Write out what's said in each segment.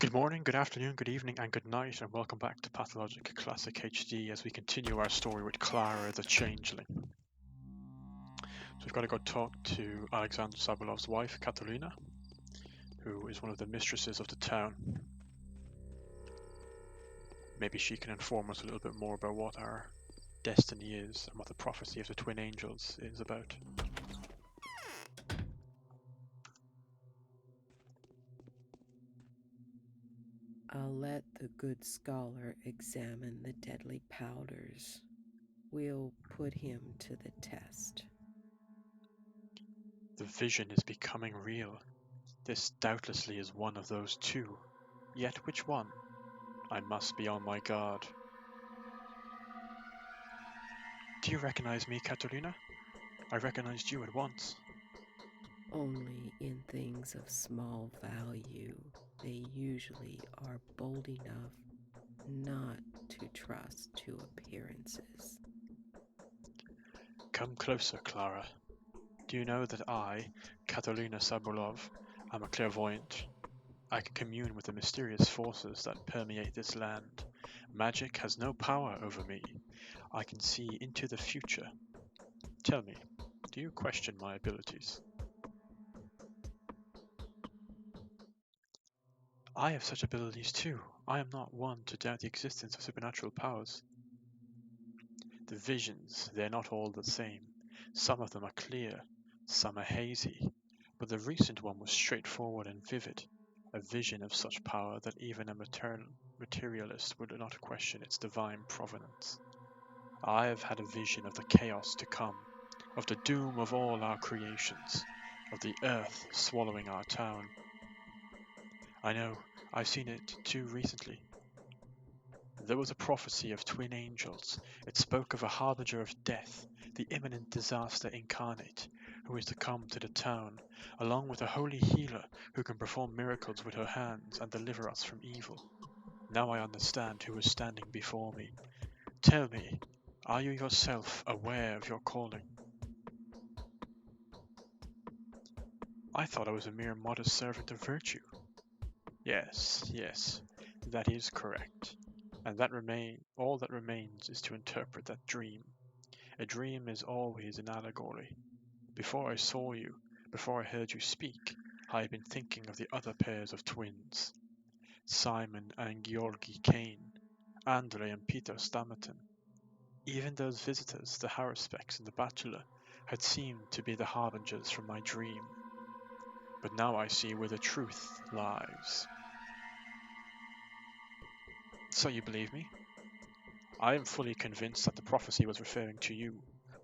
Good morning, good afternoon, good evening, and good night, and welcome back to Pathologic Classic HD as we continue our story with Clara the Changeling. So we've got to go talk to Alexander Saburovs' wife, Catalina, who is one of the mistresses of the town. Maybe she can inform us a little bit more about what our destiny is and what the prophecy of the twin angels is about. I'll let the good scholar examine the deadly powders. We'll put him to the test. The vision is becoming real. This doubtlessly is one of those two. Yet which one? I must be on my guard. Do you recognize me, Catalina? I recognized you at once. Only in things of small value, they usually are bold enough not to trust to appearances. Come closer, Clara. Do you know that I, Catalina Saburov, am a clairvoyant? I can commune with the mysterious forces that permeate this land. Magic has no power over me. I can see into the future. Tell me, do you question my abilities? I have such abilities too. I am not one to doubt the existence of supernatural powers. The visions, they're not all the same. Some of them are clear, some are hazy, but the recent one was straightforward and vivid, a vision of such power that even a materialist would not question its divine provenance. I have had a vision of the chaos to come, of the doom of all our creations, of the earth swallowing our town. I know, I've seen it too recently. There was a prophecy of twin angels. It spoke of a harbinger of death, the imminent disaster incarnate, who is to come to the town, along with a holy healer who can perform miracles with her hands and deliver us from evil. Now I understand who is standing before me. Tell me, are you yourself aware of your calling? I thought I was a mere modest servant of virtue. Yes, that is correct. And all that remains is to interpret that dream. A dream is always an allegory. Before I saw you, before I heard you speak, I had been thinking of the other pairs of twins, Simon and Georgi Kane, Andrei and Peter Stamerton. Even those visitors, the Haruspex and the Bachelor, had seemed to be the harbingers from my dream. But now I see where the truth lies. So you believe me? I am fully convinced that the prophecy was referring to you,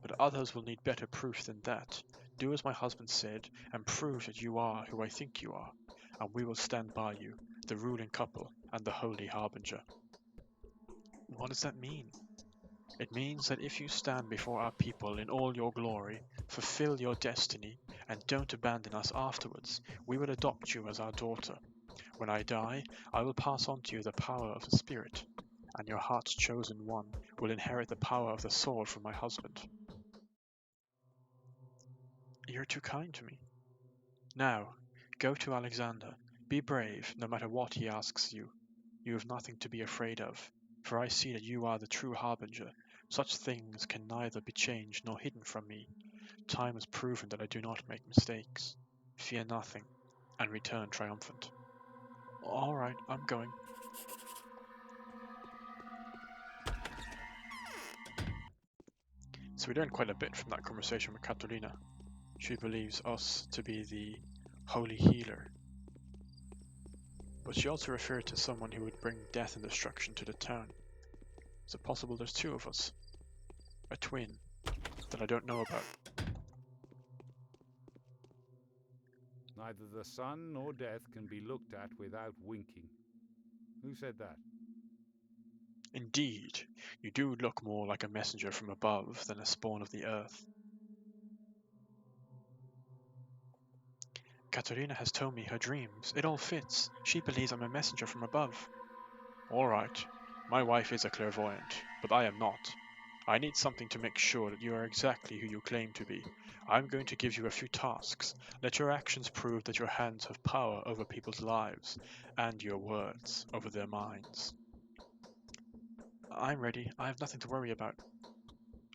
but others will need better proof than that. Do as my husband said, and prove that you are who I think you are, and we will stand by you, the ruling couple and the holy harbinger. What does that mean? It means that if you stand before our people in all your glory, fulfill your destiny, and don't abandon us afterwards, we will adopt you as our daughter. When I die, I will pass on to you the power of the Spirit, and your heart's chosen one will inherit the power of the sword from my husband. You're too kind to me. Now, go to Alexander. Be brave, no matter what he asks you. You have nothing to be afraid of, for I see that you are the true harbinger. Such things can neither be changed nor hidden from me. Time has proven that I do not make mistakes. Fear nothing, and return triumphant. All right, I'm going. So we learned quite a bit from that conversation with Catalina. She believes us to be the holy healer, but she also referred to someone who would bring death and destruction to the town. Is it possible there's two of us? A twin that I don't know about? Neither the sun nor death can be looked at without winking. Who said that? Indeed, you do look more like a messenger from above than a spawn of the earth. Katerina has told me her dreams. It all fits. She believes I'm a messenger from above. All right, my wife is a clairvoyant, but I am not. I need something to make sure that you are exactly who you claim to be. I'm going to give you a few tasks. Let your actions prove that your hands have power over people's lives, and your words over their minds. I'm ready. I have nothing to worry about.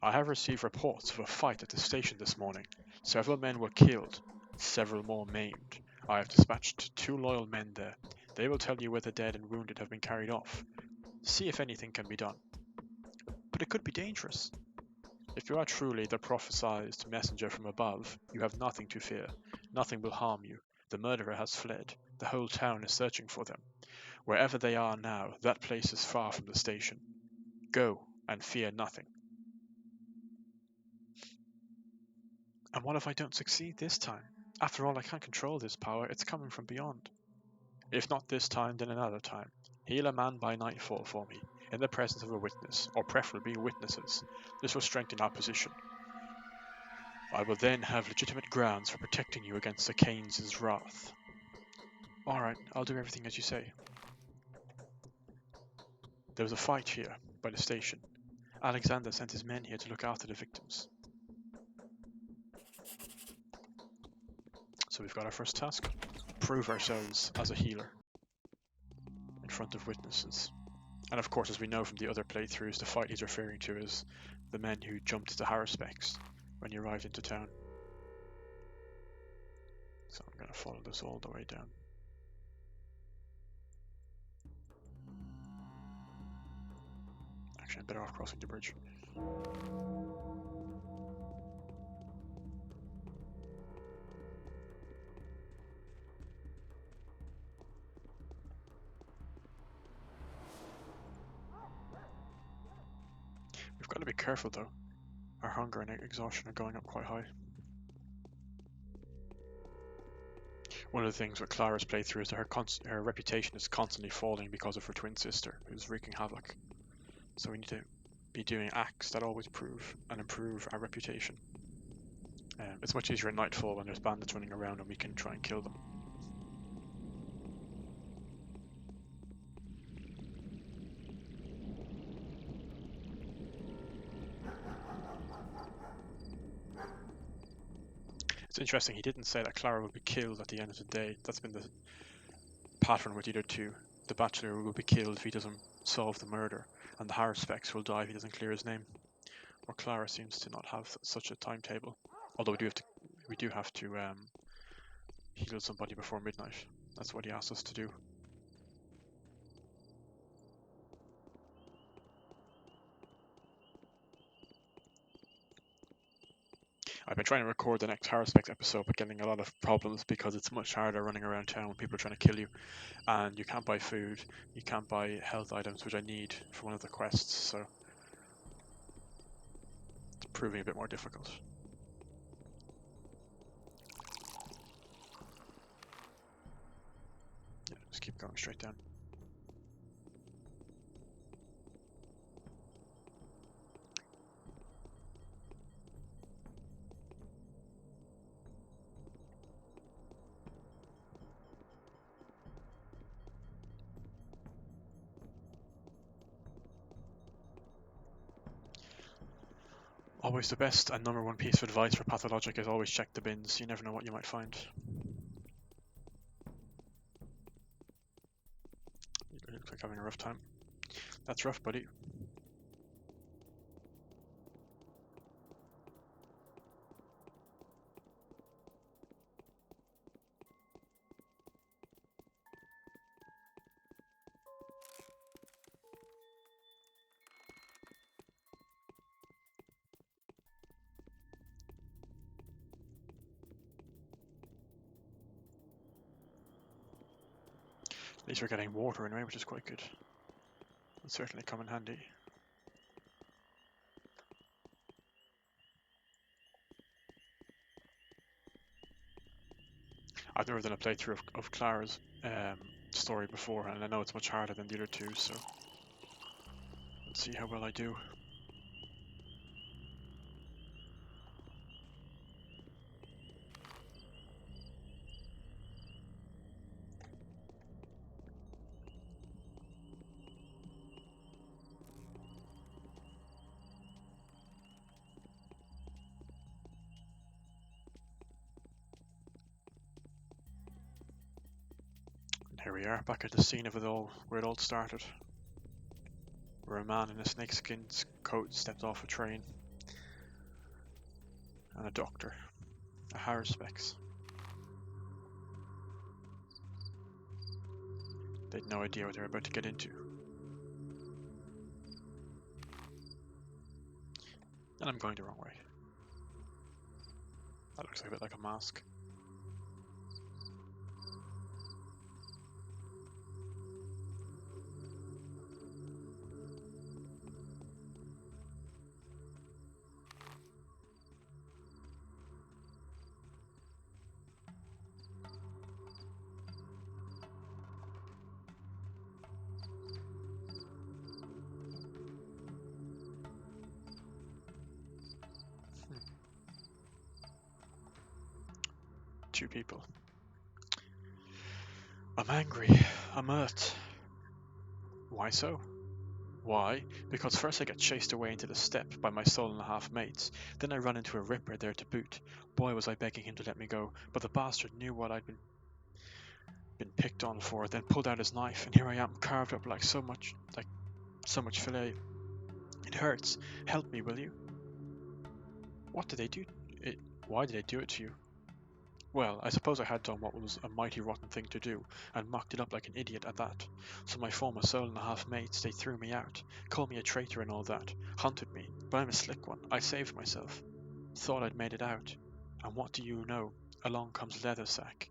I have received reports of a fight at the station this morning. Several men were killed, several more maimed. I have dispatched 2 loyal men there. They will tell you where the dead and wounded have been carried off. See if anything can be done. But it could be dangerous. If you are truly the prophesied messenger from above, you have nothing to fear. Nothing will harm you. The murderer has fled. The whole town is searching for them. Wherever they are now, that place is far from the station. Go, and fear nothing. And what if I don't succeed this time? After all, I can't control this power. It's coming from beyond. If not this time, then another time. Heal a man by nightfall for me, in the presence of a witness, or preferably witnesses. This will strengthen our position. I will then have legitimate grounds for protecting you against the Keynes' wrath. Alright, I'll do everything as you say. There was a fight here, by the station. Alexander sent his men here to look after the victims. So we've got our first task. Prove ourselves as a healer in front of witnesses. And of course, as we know from the other playthroughs, the fight he's referring to is the men who jumped the Haruspex when he arrived into town. So I'm going to follow this all the way down. Actually, I'm better off crossing the bridge. We've got to be careful though. Our hunger and exhaustion are going up quite high. One of the things with Clara's playthrough is that her reputation is constantly falling because of her twin sister, who's wreaking havoc. So we need to be doing acts that always improve our reputation. It's much easier at nightfall when there's bandits running around and we can try and kill them. It's interesting, he didn't say that Clara will be killed at the end of the day. That's been the pattern with either two. The Bachelor will be killed if he doesn't solve the murder, and the Haruspex will die if he doesn't clear his name. Or Clara seems to not have such a timetable. Although we do have to heal somebody before midnight. That's what he asked us to do. I've been trying to record the next Haruspex episode, but getting a lot of problems because it's much harder running around town when people are trying to kill you, and you can't buy food, you can't buy health items, which I need for one of the quests, so it's proving a bit more difficult. Yeah, just keep going straight down. Always the best and number one piece of advice for Pathologic is always check the bins. You never know what you might find. You look like having a rough time. That's rough, buddy. At least we're getting water anyway, which is quite good. It'll certainly come in handy. I've never done a playthrough of Clara's story before, and I know it's much harder than the other two, so let's see how well I do. Here we are, back at the scene of it all, where it all started. Where a man in a snakeskin coat stepped off a train. And a doctor. A Haruspex. They'd no idea what they were about to get into. And I'm going the wrong way. That looks like a bit like a mask. Two people. I'm angry. I'm hurt. Why so? Why? Because first I get chased away into the steppe by my soul-and-a-half mates, then I run into a ripper there to boot. Boy was I begging him to let me go, but the bastard knew what I'd been picked on for, then pulled out his knife, and here I am, carved up like so much fillet. It hurts. Help me, will you? What did they do? Why did they do it to you? Well, I suppose I had done what was a mighty rotten thing to do, and mucked it up like an idiot at that. So my former soul-and-a-half mates, they threw me out, called me a traitor and all that, hunted me, but I'm a slick one. I saved myself. Thought I'd made it out. And what do you know? Along comes Leathersack.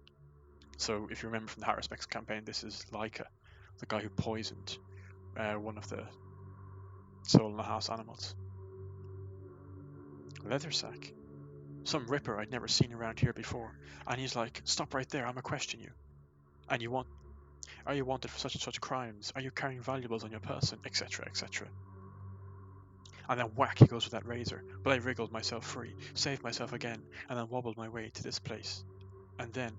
So, if you remember from the Haruspex campaign, this is Laika, the guy who poisoned one of the soul-and-a-half animals. Leathersack? Some ripper I'd never seen around here before, and he's like, "Stop right there, I'ma question you. And are you wanted for such and such crimes? Are you carrying valuables on your person? Etc, etc. And then whack he goes with that razor, but I wriggled myself free, saved myself again, and then wobbled my way to this place. And then...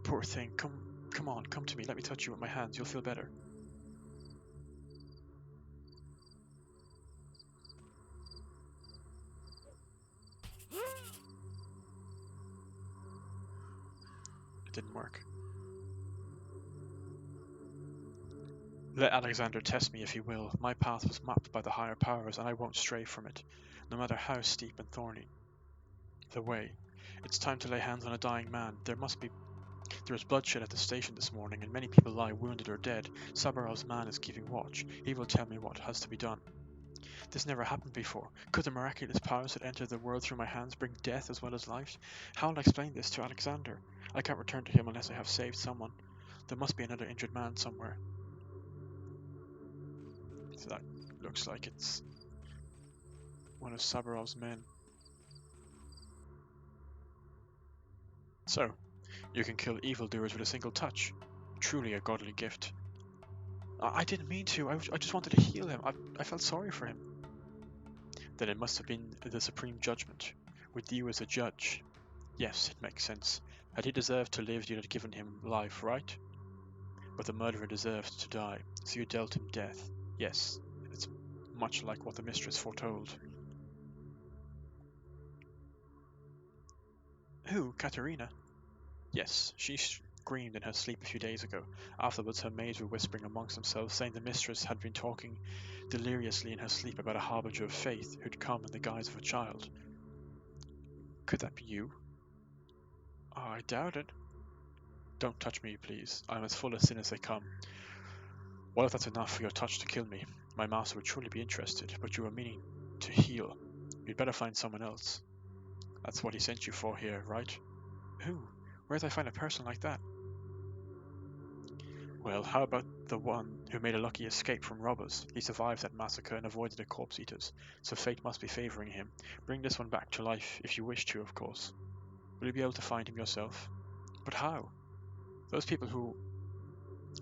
Poor thing, come on, come to me, let me touch you with my hands, you'll feel better." It didn't work. Let Alexander test me if he will. My path was mapped by the higher powers, and I won't stray from it, no matter how steep and thorny the way. It's time to lay hands on a dying man. There was bloodshed at the station this morning, and many people lie wounded or dead. Saburovs' man is keeping watch. He will tell me what has to be done. This never happened before. Could the miraculous powers that enter the world through my hands bring death as well as life? How will I explain this to Alexander? I can't return to him unless I have saved someone. There must be another injured man somewhere. So that looks like it's one of Saburovs' men. So, you can kill evildoers with a single touch. Truly a godly gift. I didn't mean to. I just wanted to heal him. I felt sorry for him. Then it must have been the supreme judgment, with you as a judge. Yes, it makes sense. Had he deserved to live, you'd have given him life, right? But the murderer deserved to die, so you dealt him death. Yes, it's much like what the mistress foretold. Who? Katerina? Yes, she screamed in her sleep a few days ago. Afterwards, her maids were whispering amongst themselves, saying the mistress had been talking deliriously in her sleep about a harbinger of faith who'd come in the guise of a child. Could that be you? Oh, I doubt it. Don't touch me, please. I'm as full of sin as they come. What if that's enough for your touch to kill me? My master would surely be interested, but you were meaning to heal. You'd better find someone else. That's what he sent you for here, right? Who? Where'd I find a person like that? Well, how about the one who made a lucky escape from robbers? He survived that massacre and avoided the corpse eaters, so fate must be favoring him. Bring this one back to life, if you wish to, of course. Will you be able to find him yourself? But how? Those people who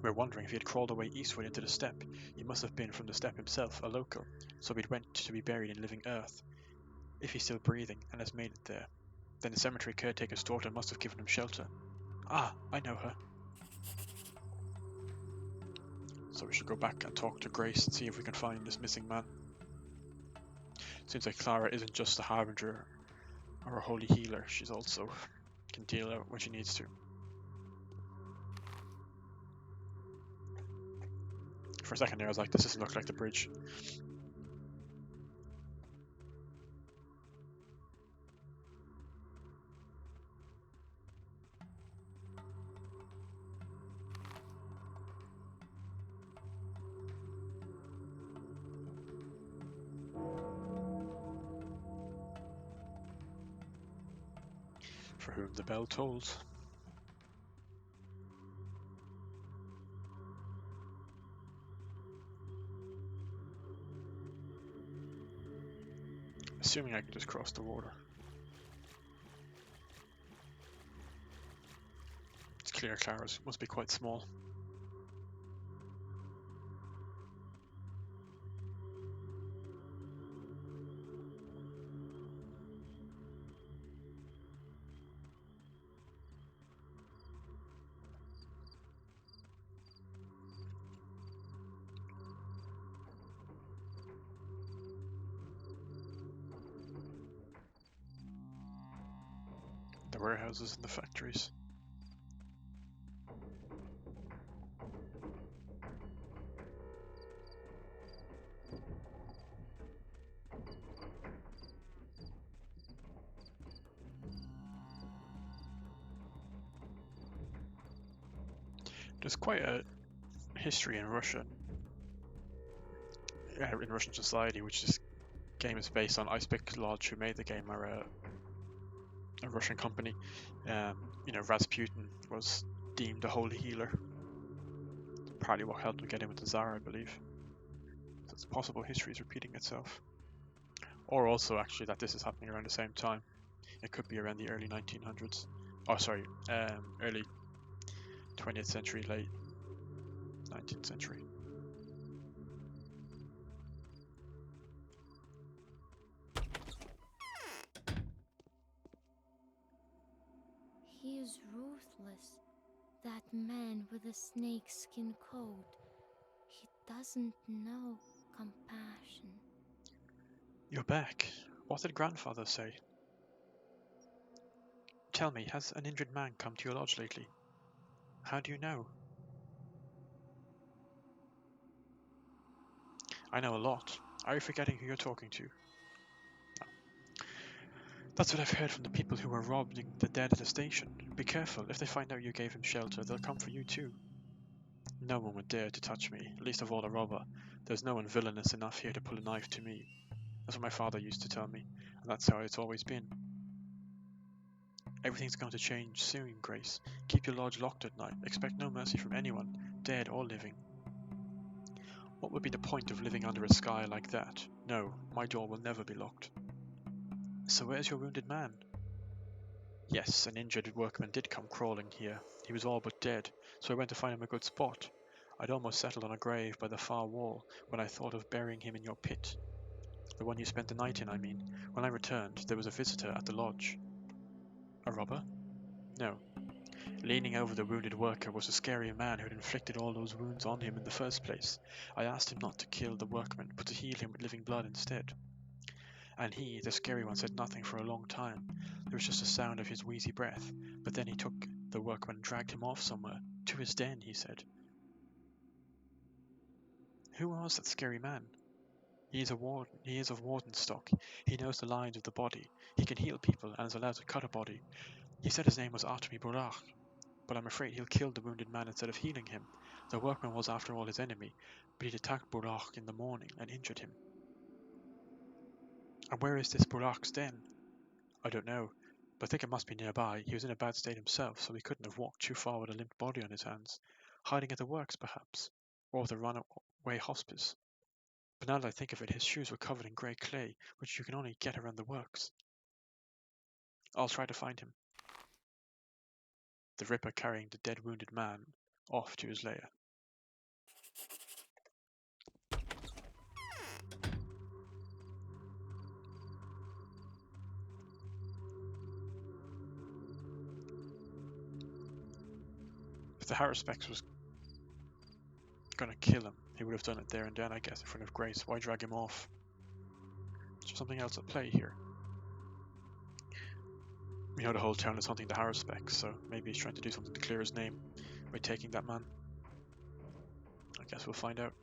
were wondering if he had crawled away eastward into the steppe. He must have been from the steppe himself, a local, so he'd went to be buried in living earth. If he's still breathing and has made it there, then the cemetery caretaker's daughter must have given him shelter. Ah, I know her. So we should go back and talk to Grace and see if we can find this missing man. Seems like Clara isn't just a harbinger or a holy healer, she's also Can deal out when she needs to. For a second there, I was like, this doesn't look like the bridge. For whom the bell tolls. Assuming I can just cross the water. It's clear Clara's must be quite small. The warehouses and the factories. There's quite a history in Russia, in Russian society, which this game is based on. Icepick Lodge, who made the game, are a Russian company. Rasputin was deemed a holy healer. Partly what helped him get in with the Tsar, I believe. So it's possible history is repeating itself. Or also, actually, that this is happening around the same time. It could be around the early 1900s. Oh, sorry, early 20th century, late 19th century. He is ruthless. That man with the snakeskin coat. He doesn't know compassion. You're back. What did grandfather say? Tell me, has an injured man come to your lodge lately? How do you know? I know a lot. Are you forgetting who you're talking to? No. That's what I've heard from the people who were robbing the dead at the station. Be careful. If they find out you gave him shelter, they'll come for you too. No one would dare to touch me, least of all a robber. There's no one villainous enough here to pull a knife to me. That's what my father used to tell me, and that's how it's always been. Everything's going to change soon, Grace. Keep your lodge locked at night. Expect no mercy from anyone, dead or living. What would be the point of living under a sky like that? No, my door will never be locked. So where's your wounded man? Yes, an injured workman did come crawling here. He was all but dead, so I went to find him a good spot. I'd almost settled on a grave by the far wall when I thought of burying him in your pit. The one you spent the night in, I mean. When I returned, there was a visitor at the lodge. A robber? No. Leaning over the wounded worker was a scary man who had inflicted all those wounds on him in the first place. I asked him not to kill the workman, but to heal him with living blood instead. And he, the scary one, said nothing for a long time. There was just a sound of his wheezy breath, but then he took the workman and dragged him off somewhere. To his den, he said. Who was that scary man? He is a warden. He is of warden stock. He knows the lines of the body. He can heal people and is allowed to cut a body. He said his name was Artemi Burak, but I'm afraid he'll kill the wounded man instead of healing him. The workman was after all his enemy, but he'd attacked Burak in the morning and injured him. And where is this Burak's den? I don't know, but I think it must be nearby. He was in a bad state himself, so he couldn't have walked too far with a limp body on his hands. Hiding at the works, perhaps, or with a runaway hospice. But now that I think of it, his shoes were covered in grey clay, which you can only get around the works. I'll try to find him. The Ripper carrying the dead wounded man off to his lair. If the Haruspex was gonna kill him, he would have done it there and then, I guess, in front of Grace. Why drag him off? Is there something else at play here? We know the whole town is hunting the Haruspex, so maybe he's trying to do something to clear his name by taking that man. I guess we'll find out.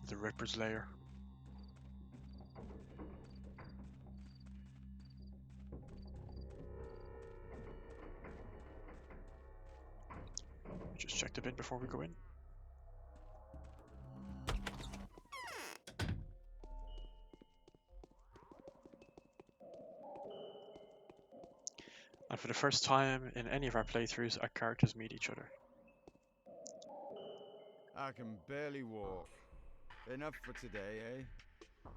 The Ripper's lair. Just check the bin before we go in. And for the first time in any of our playthroughs, our characters meet each other. I can barely walk. Enough for today, eh?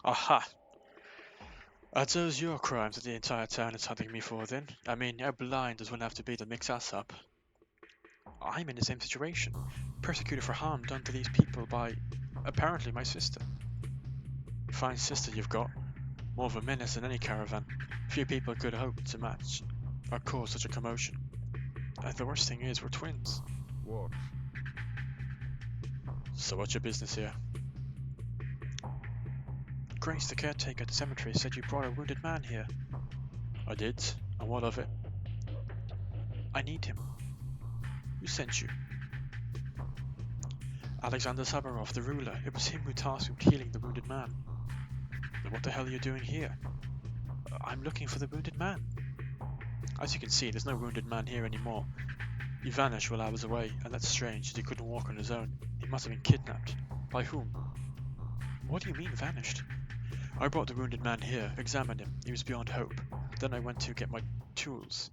Aha! Are those your crimes that the entire town is hunting me for then? I mean, how blind does one have to be to mix us up? I'm in the same situation. Persecuted for harm done to these people by, apparently, my sister. Fine sister you've got. More of a menace than any caravan. Few people could hope to match or cause such a commotion. The worst thing is, we're twins. What? So what's your business here? Grace, the caretaker at the cemetery, said you brought a wounded man here. I did. And what of it? I need him. Who sent you? Alexander Saburovs, the ruler. It was him who tasked with healing the wounded man. Then what the hell are you doing here? I'm looking for the wounded man. As you can see, there's no wounded man here anymore. He vanished while I was away, and that's strange, as he couldn't walk on his own. He must have been kidnapped. By whom? What do you mean, vanished? I brought the wounded man here, examined him. He was beyond hope. Then I went to get my tools.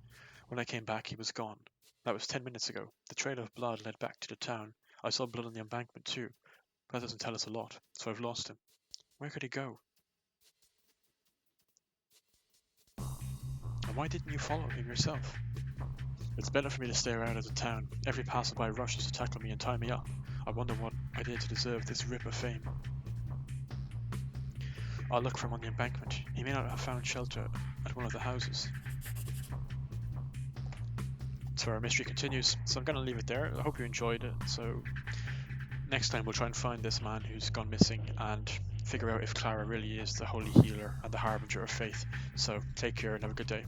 When I came back, he was gone. That was 10 minutes ago. The trail of blood led back to the town. I saw blood on the embankment too. But that doesn't tell us a lot, so I've lost him. Where could he go? And why didn't you follow him yourself? It's better for me to stay out of the town. Every passerby rushes to tackle me and tie me up. I wonder what I did to deserve this rip of fame. I'll look for him on the embankment. He may not have found shelter at one of the houses. So our mystery continues. So I'm going to leave it there. I hope you enjoyed it. So next time we'll try and find this man who's gone missing and figure out if Clara really is the holy healer and the harbinger of faith. So take care and have a good day.